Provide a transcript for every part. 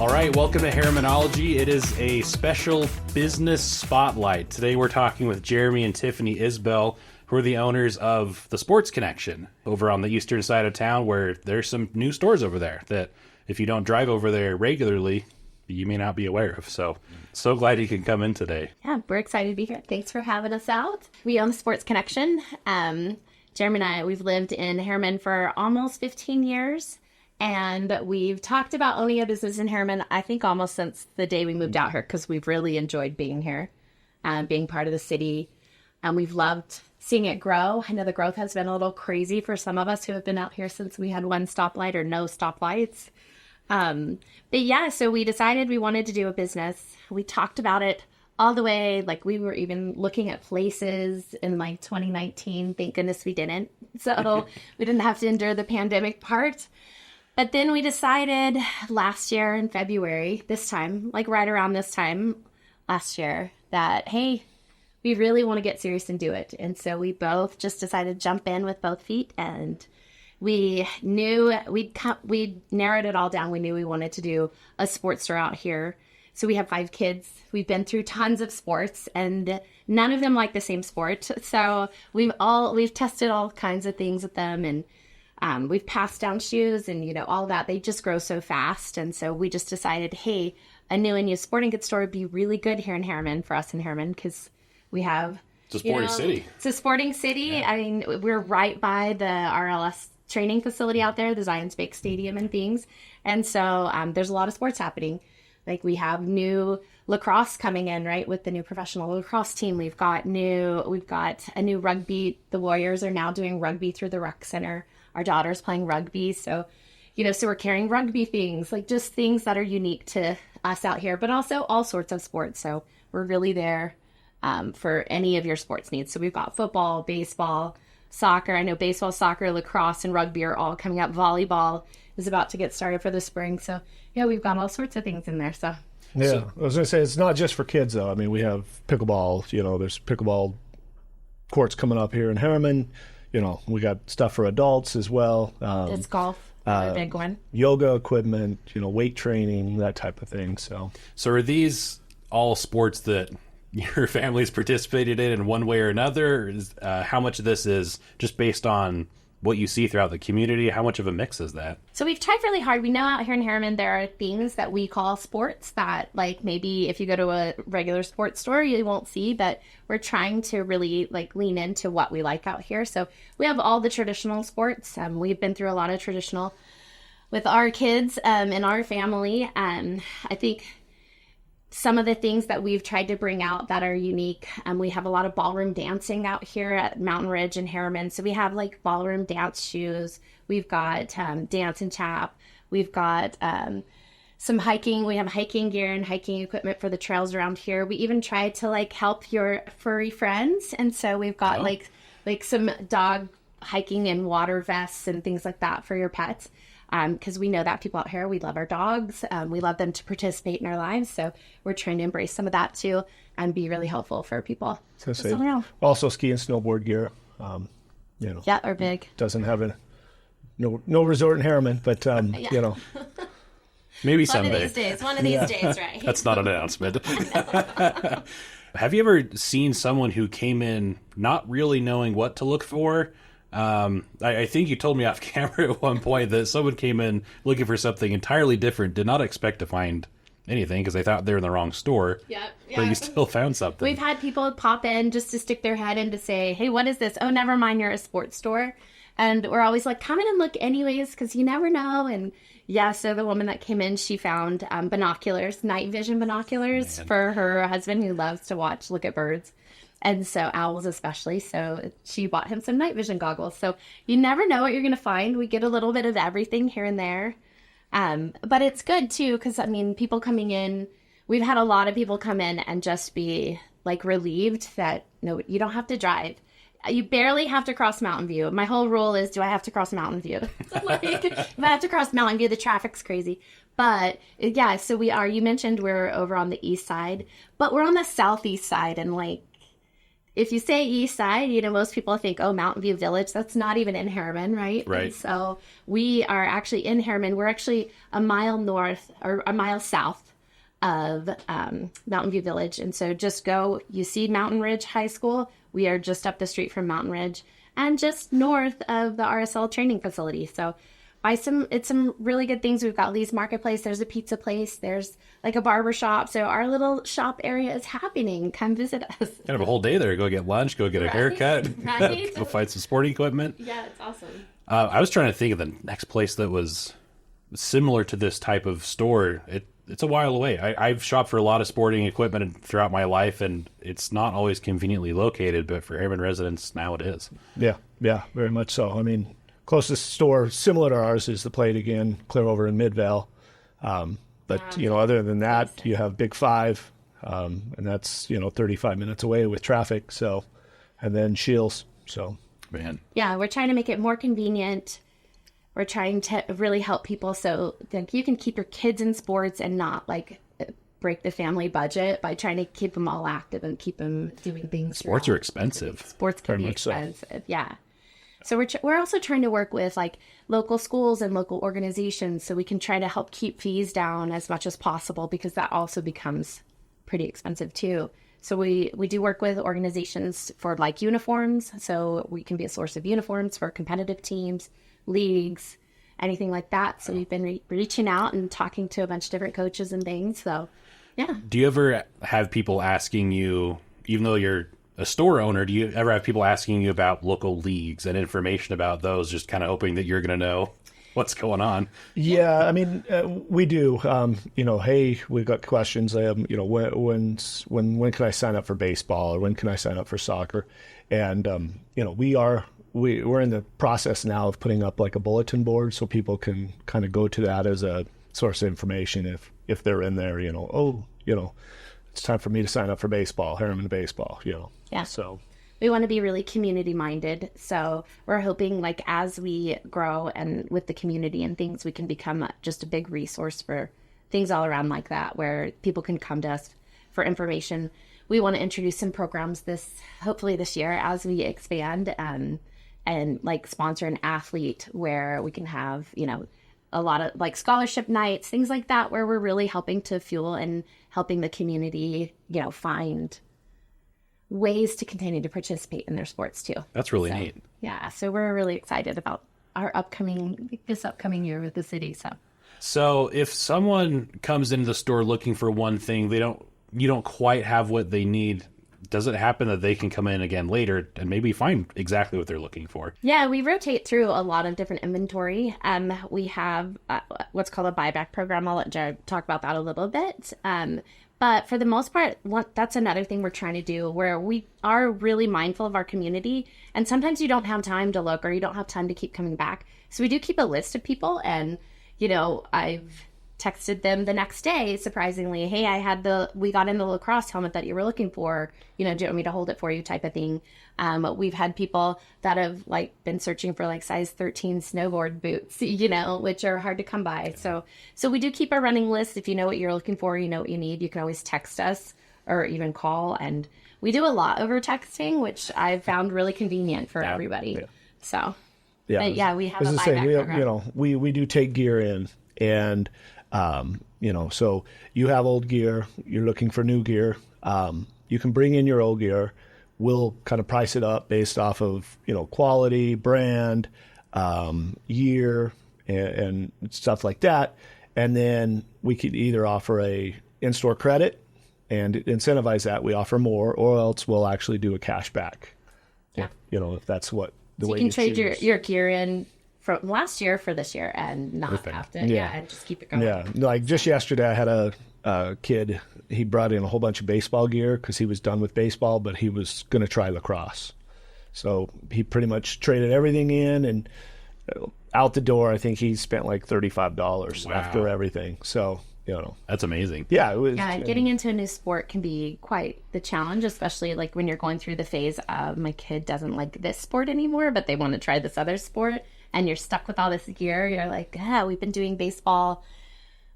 All right, welcome to Herrimanology. It is a special business spotlight. Today we're talking with Jeremy and Tiffany Isbell, who are the owners of the Sports Connection over on the eastern side of town, where there's some new stores over there that if you don't drive over there regularly, you may not be aware of. So glad you can come in today. Yeah, we're excited to be here. Thanks for having us out. We own the Sports Connection. Jeremy and I, we've lived in Herriman for almost 15 years. And we've talked about owning a business in Herriman, I think almost since the day we moved out here, because we've really enjoyed being here, being part of the city. And we've loved seeing it grow. I know the growth has been a little crazy for some of us who have been out here since we had one stoplight or no stoplights. But yeah, so we decided we wanted to do a business. We talked about it all the way, like we were even looking at places in like 2019. Thank goodness we didn't. So we didn't have to endure the pandemic part. But then we decided last year in February, this time, like right around this time last year, that, hey, we really want to get serious and do it. And so we both just decided to jump in with both feet, and we knew we narrowed it all down. We knew we wanted to do a sports store out here. So we have 5 kids. We've been through tons of sports, and none of them like the same sport. So we've tested all kinds of things with them, and we've passed down shoes and, all that. They just grow so fast. And so we just decided, hey, a new and used sporting goods store would be really good here in Herriman, for us in Herriman, because we have... It's a sporting city. It's a sporting city. Yeah. I mean, we're right by the RLS training facility out there, the Zions Bank Stadium and things. And so there's a lot of sports happening. Like we have new lacrosse coming in, right, with the new professional lacrosse team. We've got a new rugby. The Warriors are now doing rugby through the rec center. Our daughter's playing rugby. So, so we're carrying rugby things, like just things that are unique to us out here, but also all sorts of sports. So we're really there for any of your sports needs. So we've got football, baseball, soccer. I know baseball, soccer, lacrosse, and rugby are all coming up. Volleyball is about to get started for the spring. So, yeah, we've got all sorts of things in there. So. Yeah, I was going to say, it's not just for kids, though. I mean, we have pickleball. There's pickleball courts coming up here in Herriman. We got stuff for adults as well. It's golf, a big one. Yoga equipment, weight training, that type of thing. So are these all sports that your family's participated in one way or another? How much of this is just based on what you see throughout the community? How much of a mix is that? So we've tried really hard. We know out here in Herriman there are things that we call sports that, like, maybe if you go to a regular sports store you won't see, but we're trying to really lean into what we like out here. So we have all the traditional sports. We've been through a lot of traditional with our kids in our family. I think some of the things that we've tried to bring out that are unique, we have a lot of ballroom dancing out here at Mountain Ridge and Herriman. So we have ballroom dance shoes. We've got dance and tap. We've got some hiking. We have hiking gear and hiking equipment for the trails around here. We even tried to help your furry friends. And so we've got some dog hiking and water vests and things like that for your pets. Because we know that people out here, we love our dogs. We love them to participate in our lives. So we're trying to embrace some of that too and be really helpful for people. Also ski and snowboard gear. Yeah, are big. Doesn't have no resort in Herriman, but maybe someday. One of these days, right? That's not an announcement. Have you ever seen someone who came in not really knowing what to look for? I think you told me off camera at one point that someone came in looking for something entirely different, did not expect to find anything because they thought they were in the wrong store. Yeah. But you still found something. We've had people pop in just to stick their head in to say, hey, what is this? Oh, never mind, you're a sports store. And we're always like, come in and look anyways, because you never know. And yeah, so the woman that came in, she found binoculars, night vision binoculars for her husband who loves to look at birds. And so owls especially. So she bought him some night vision goggles. So you never know what you're going to find. We get a little bit of everything here and there. But it's good too, because people coming in, we've had a lot of people come in and just be relieved that no, you don't have to drive. You barely have to cross Mountain View. My whole rule is, do I have to cross Mountain View? If I have to cross Mountain View, the traffic's crazy. But yeah, so you mentioned we're over on the east side, but we're on the southeast side, and if you say East Side, you know, most people think, oh, Mountain View Village. That's not even in Herriman, right? Right. And so we are actually in Herriman. We're actually a mile north or a mile south of Mountain View Village. And so just go, you see Mountain Ridge High School. We are just up the street from Mountain Ridge and just north of the RSL training facility. So it's some really good things. We've got Lee's Marketplace. There's a pizza place. There's like a barber shop. So our little shop area is happening. Come visit us. Kind of a whole day there. Go get lunch, go get a haircut, Right. go find some sporting equipment. Yeah, it's awesome. I was trying to think of the next place that was similar to this type of store. It's a while away. I've shopped for a lot of sporting equipment throughout my life, and it's not always conveniently located, but for Herriman residents, now it is. Yeah, very much so. I mean, closest store similar to ours is the Plate again, clear over in Midvale. But, you know, other than that, you have Big Five, and that's, you know, 35 minutes away with traffic. So, and then Shields. So, Man. Yeah, we're trying to make it more convenient. We're trying to really help people so that you can keep your kids in sports and not like break the family budget by trying to keep them all active and keep them doing things. Sports are expensive. Sports can Very be much so. expensive. Yeah. So we're also trying to work with like local schools and local organizations so we can try to help keep fees down as much as possible because that also becomes pretty expensive too. So we do work with organizations for like uniforms. So we can be a source of uniforms for competitive teams, leagues, anything like that. So we've been reaching out and talking to a bunch of different coaches and things. So yeah. Do you ever have people asking you, even though you're a store owner, do you ever have people asking you about local leagues and information about those, just kind of hoping that you're going to know what's going on? yeah, I mean, we do. You know, hey, we've got questions. You know, when can I sign up for baseball, or when can I sign up for soccer? And you know, we're in the process now of putting up like a bulletin board so people can kind of go to that as a source of information if they're in there. You know, oh, you know, it's time for me to sign up for baseball, Herriman baseball. You know, Yeah. So. We want to be really community minded. So we're hoping like as we grow and with the community and things, we can become just a big resource for things all around like that, where people can come to us for information. We want to introduce some programs hopefully this year as we expand and like sponsor an athlete where we can have, you know, a lot of like scholarship nights, things like that, where we're really helping to fuel and helping the community, you know, find ways to continue to participate in their sports too. That's really neat. Yeah, so we're really excited about this upcoming year with the city. So if someone comes into the store looking for one thing, you don't quite have what they need, does it happen that they can come in again later and maybe find exactly what they're looking for? Yeah, we rotate through a lot of different inventory. We have what's called a buyback program. I'll let Jared talk about that a little bit. But for the most part, that's another thing we're trying to do, where we are really mindful of our community. And sometimes you don't have time to look, or you don't have time to keep coming back. So we do keep a list of people. And, you know, I've texted them the next day, surprisingly, hey, we got in the lacrosse helmet that you were looking for. You know, do you want me to hold it for you, type of thing. We've had people that have like been searching for like size 13 snowboard boots, you know, which are hard to come by. So we do keep a running list. If you know what you're looking for, you know what you need, you can always text us or even call. And we do a lot over texting, which I've found really convenient for everybody. Yeah. So, yeah, but yeah, we have a as I buyback say, program. you know, we do take gear in, and you know, so you have old gear, you're looking for new gear. You can bring in your old gear. We'll kind of price it up based off of, you know, quality, brand, year, and stuff like that. And then we could either offer a in-store credit and incentivize that. We offer more, or else we'll actually do a cash back. Yeah. You know, if that's what the way you can trade choose. your gear in from last year for this year and not have to, and just keep it going. Yeah, like just yesterday, I had a kid. He brought in a whole bunch of baseball gear because he was done with baseball, but he was going to try lacrosse. So he pretty much traded everything in, and out the door, I think he spent like $35 after everything. So, you know, That's amazing. yeah, it was. Yeah, getting into a new sport can be quite the challenge, especially like when you're going through the phase of my kid doesn't like this sport anymore, but they want to try this other sport, and you're stuck with all this gear. You're like, we've been doing baseball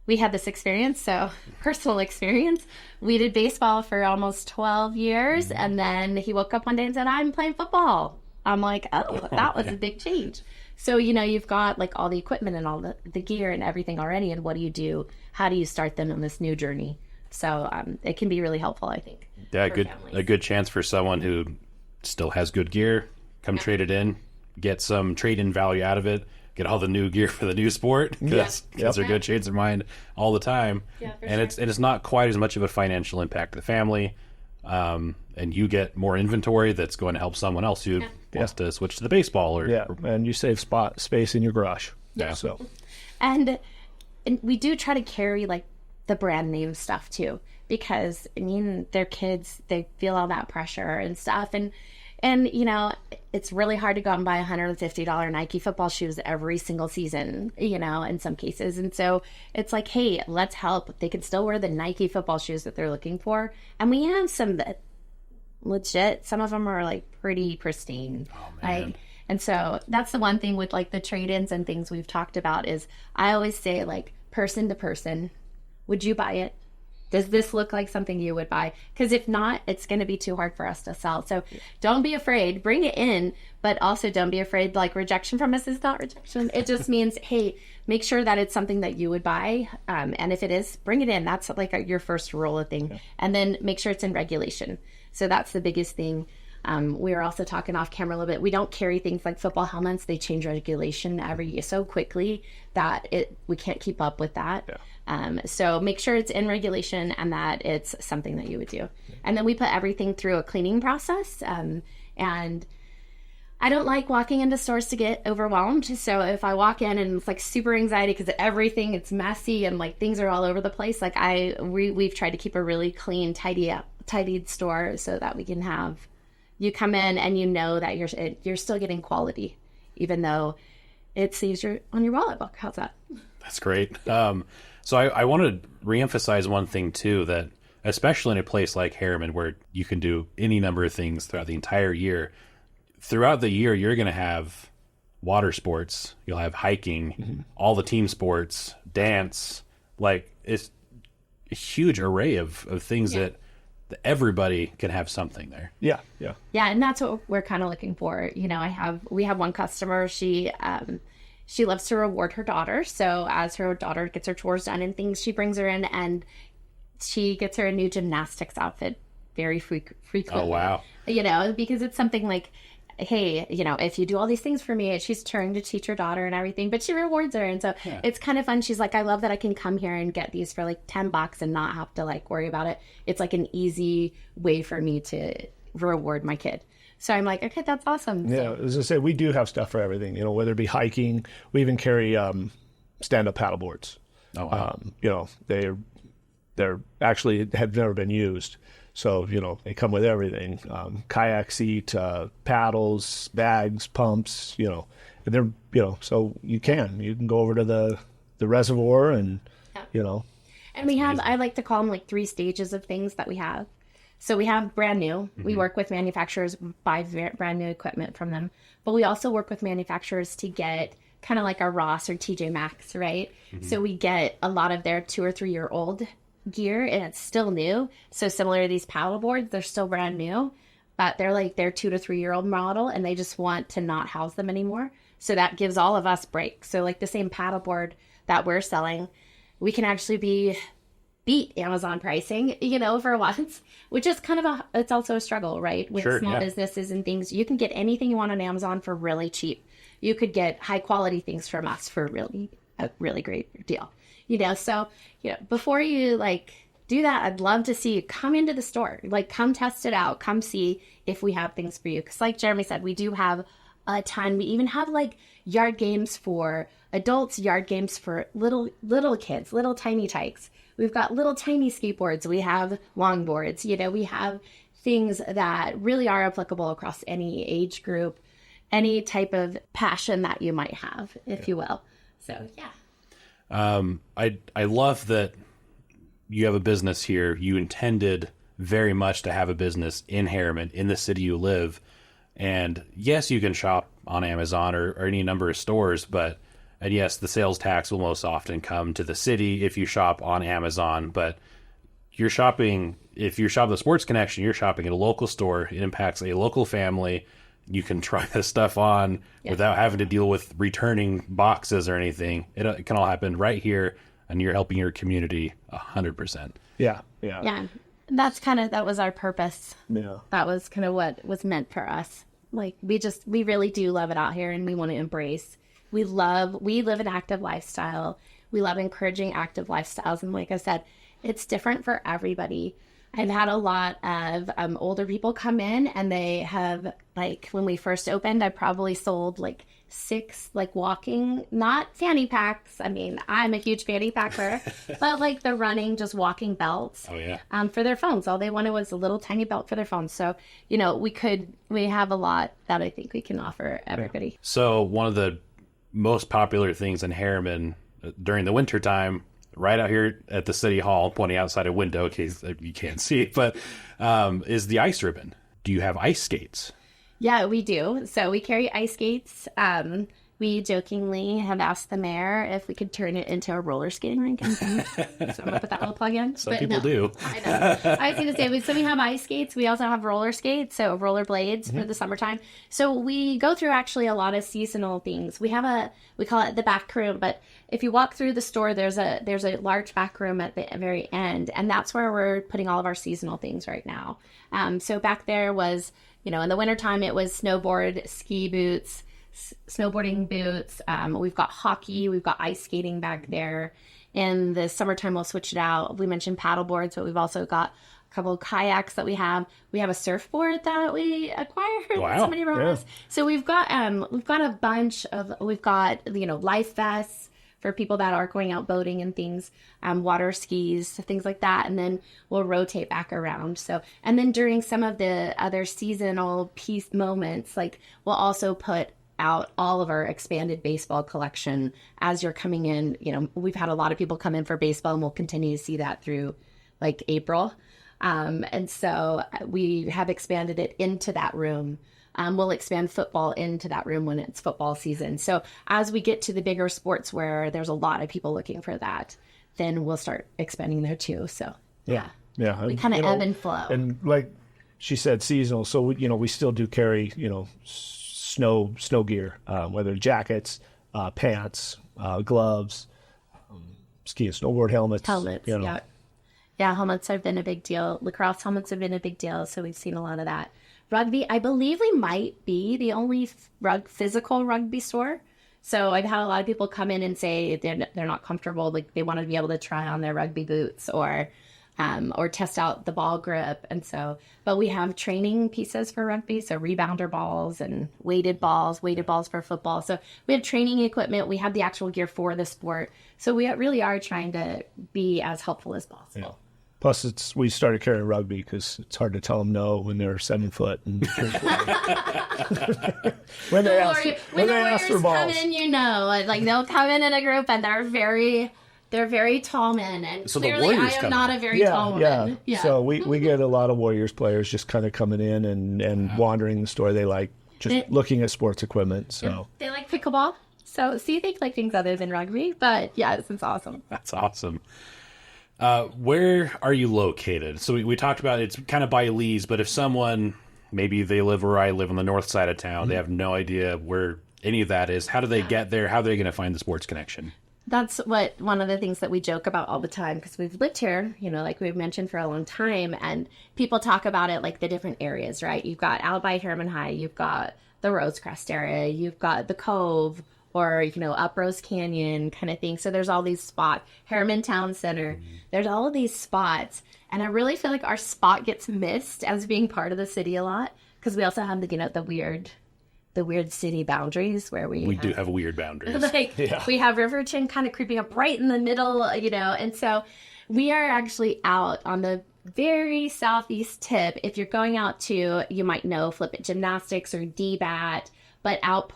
we had this experience, so personal experience. We did baseball for almost 12 years, and then he woke up one day and said, I'm playing football. I'm like, oh, that was a big change. So, you've got like all the equipment and all the gear and everything already, and what do you do? How do you start them on this new journey? So it can be really helpful, I think. Yeah, a good chance for someone who still has good gear, come trade it in, get some trade-in value out of it, get all the new gear for the new sport, because they're good shades of mind all the time. Yeah, and it's not quite as much of a financial impact to the family, and you get more inventory that's going to help someone else who wants to switch to the baseball. And you save space in your garage. Yeah. So, and we do try to carry like the brand name stuff too, because they're kids, they feel all that pressure and stuff, and it's really hard to go out and buy $150 Nike football shoes every single season, in some cases. And so it's like, hey, let's help. They can still wear the Nike football shoes that they're looking for. And we have some that legit, some of them are like pretty pristine. Oh, man. Like, and so that's the one thing with like the trade-ins and things we've talked about is I always say, like, person to person, would you buy it? Does this look like something you would buy? Because if not, it's going to be too hard for us to sell. So don't be afraid. Bring it in, but also don't be afraid. Like, rejection from us is not rejection. It just means, hey, make sure that it's something that you would buy. And if it is, bring it in. That's like your first rule of thing. Yeah. And then make sure it's in regulation. So that's the biggest thing. We were also talking off camera a little bit. We don't carry things like football helmets. They change regulation every year so quickly that we can't keep up with that. Yeah. So make sure it's in regulation and that it's something that you would do. And then we put everything through a cleaning process. And I don't like walking into stores to get overwhelmed. So if I walk in and it's like super anxiety because it's messy and like things are all over the place, like we've tried to keep a really clean, tidied store so that we can have you come in and that you're still getting quality, even though it saves on your wallet book. How's that? That's great. So I want to reemphasize one thing too, that especially in a place like Herriman where you can do any number of things throughout the entire year. Throughout the year, you're going to have water sports, you'll have hiking, all the team sports, dance. Like, it's a huge array of things that everybody can have something there. Yeah, and that's what we're kind of looking for. We have one customer, she loves to reward her daughter. So as her daughter gets her chores done and things, she brings her in and she gets her a new gymnastics outfit very frequently. Oh, wow. Because it's something like, hey, if you do all these things for me, she's trying to teach her daughter and everything, but she rewards her. And so it's kind of fun. She's like, I love that I can come here and get these for like $10 and not have to like worry about it. It's like an easy way for me to reward my kid. So I'm like, okay, that's awesome. Yeah, as I said, we do have stuff for everything, whether it be hiking, we even carry stand-up paddle boards. Oh, wow. They're actually have never been used. So, they come with everything, kayak seat, paddles, bags, pumps, and they're, so you can go over to the reservoir and, And we have, I like to call them like 3 stages of things that we have. So we have brand new. We work with manufacturers, buy brand new equipment from them. But we also work with manufacturers to get kind of like our Ross or TJ Maxx, right? So we get a lot of their 2 or 3 year old gear and it's still new. So similar to these paddle boards, they're still brand new, but they're like their 2 to 3 year old model and they just want to not house them anymore. So that gives all of us breaks. So like the same paddle board that we're selling, we can actually beat Amazon pricing, for once, which is kind of it's also a struggle, right? With small businesses and things, you can get anything you want on Amazon for really cheap. You could get high quality things from us for a really great deal. So, before you do that, I'd love to see you come into the store, come test it out, come see if we have things for you. Because like Jeremy said, we do have a ton. We even have yard games for adults, yard games for little kids, little tiny tykes. We've got little tiny skateboards. We have longboards. We have things that really are applicable across any age group, any type of passion that you might have, if you will. So, yeah. I love that you have a business here. You intended very much to have a business in Herriman, in the city you live. And yes, you can shop on Amazon or any number of stores, but And yes, the sales tax will most often come to the city if you shop on Amazon, but you're shopping, if you shop the Sports Connection, you're shopping at a local store. It impacts a local family. You can try this stuff on without having to deal with returning boxes or anything. It can all happen right here, and you're helping your community 100%. Yeah. That was our purpose. Yeah. That was kind of what was meant for us. Like, we really do love it out here, and we want to embrace. We live an active lifestyle. We love encouraging active lifestyles. And like I said, it's different for everybody. I've had a lot of older people come in, and they have, like, when we first opened, I probably sold like 6 like walking, not fanny packs. I mean, I'm a huge fanny packer, but like the running, just walking belts. Oh yeah. For their phones. All they wanted was a little tiny belt for their phones. So, you know, we have a lot that I think we can offer everybody. So one of the most popular things in Herriman during the winter time, right out here at the city hall, pointing outside a window in case you can't see, but is the ice ribbon. Do you have ice skates? Yeah, we do. So we carry ice skates. We jokingly have asked the mayor if we could turn it into a roller skating rink. So I'm going to put that little plug in. Some people do. I know. I was going to say, so we have ice skates. We also have roller skates, so roller blades for the summertime. So we go through actually a lot of seasonal things. We call it the back room, but if you walk through the store, there's a large back room at the very end, and that's where we're putting all of our seasonal things right now. So back there was, you know, in the wintertime, it was snowboard, ski boots, snowboarding boots. We've got hockey. We've got ice skating back there. In the summertime, we'll switch it out. We mentioned paddle boards, but we've also got a couple of kayaks that we have. We have a surfboard that we acquired. Wow. Somebody wrote us. So we've got a bunch of, you know, life vests for people that are going out boating and things, water skis, things like that. And then we'll rotate back around. So, and then during some of the other seasonal piece moments, like we'll also put out all of our expanded baseball collection as you're coming in. You know, we've had a lot of people come in for baseball, and we'll continue to see that through like April. And so we have expanded it into that room. We'll expand football into that room when it's football season. So as we get to the bigger sports where there's a lot of people looking for that, then we'll start expanding there too. So yeah. We kind of ebb and flow. And like she said, seasonal. So we still do carry, snow gear, whether jackets, pants, gloves, ski and snowboard helmets. Yeah, helmets have been a big deal. Lacrosse helmets have been a big deal, so we've seen a lot of that. Rugby, I believe we might be the only physical rugby store. So I've had a lot of people come in and say they're not comfortable, like they want to be able to try on their rugby boots or test out the ball grip. And so, but we have training pieces for rugby, so rebounder balls and weighted balls for football. So we have training equipment. We have the actual gear for the sport. So we really are trying to be as helpful as possible. Yeah. Plus, we started carrying rugby because it's hard to tell them no when they're 7 foot. And when they ask for balls. Come in, like they'll come in a group and they're very tall men, and so clearly I am not a very tall woman. Yeah. So we get a lot of Warriors players just kind of coming in and wandering the store. They like just looking at sports equipment. So they like pickleball. So they like things other than rugby, but yeah, this is awesome. That's awesome. Where are you located? So we talked about it's kind of by Lee's, but if someone, maybe they live where I live on the north side of town, they have no idea where any of that is. How do they get there? How are they going to find the Sports Connection? That's one of the things that we joke about all the time, because we've lived here, like we've mentioned, for a long time, and people talk about it like the different areas, right? You've got out by Herriman High, you've got the Rosecrest area, you've got the Cove, or, up Rose Canyon kind of thing. So there's all these spots. Herriman Town Center, there's all of these spots. And I really feel like our spot gets missed as being part of the city a lot, because we also have the weird city boundaries where we do have weird boundaries. We have Riverton kind of creeping up right in the middle, and so we are actually out on the very southeast tip. If you're going out to, you might know, Flip It Gymnastics or DBAT, but out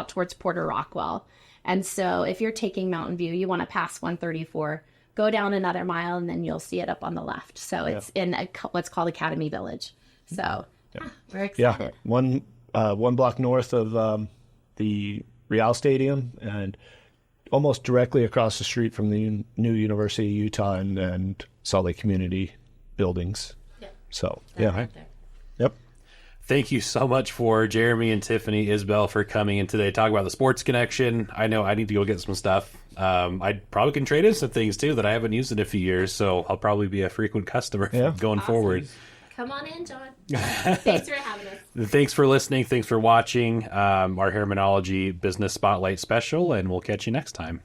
towards Porter Rockwell. And so if you're taking Mountain View, you want to pass 134, go down another mile, and then you'll see it up on the left. So it's in what's called Academy Village. So we're excited. Yeah, one block north of the Real Stadium, and almost directly across the street from the new University of Utah and Salt Lake Community buildings. Yep. So, Right yeah. there. Yep. Thank you so much for Jeremy and Tiffany Isbell for coming in today, talk about the Sports Connection. I know I need to go get some stuff. I probably can trade in some things too that I haven't used in a few years, so I'll probably be a frequent customer going forward. Come on in, John. Thanks for having us. Thanks for listening. Thanks for watching our Herrimanology Business Spotlight special, and we'll catch you next time.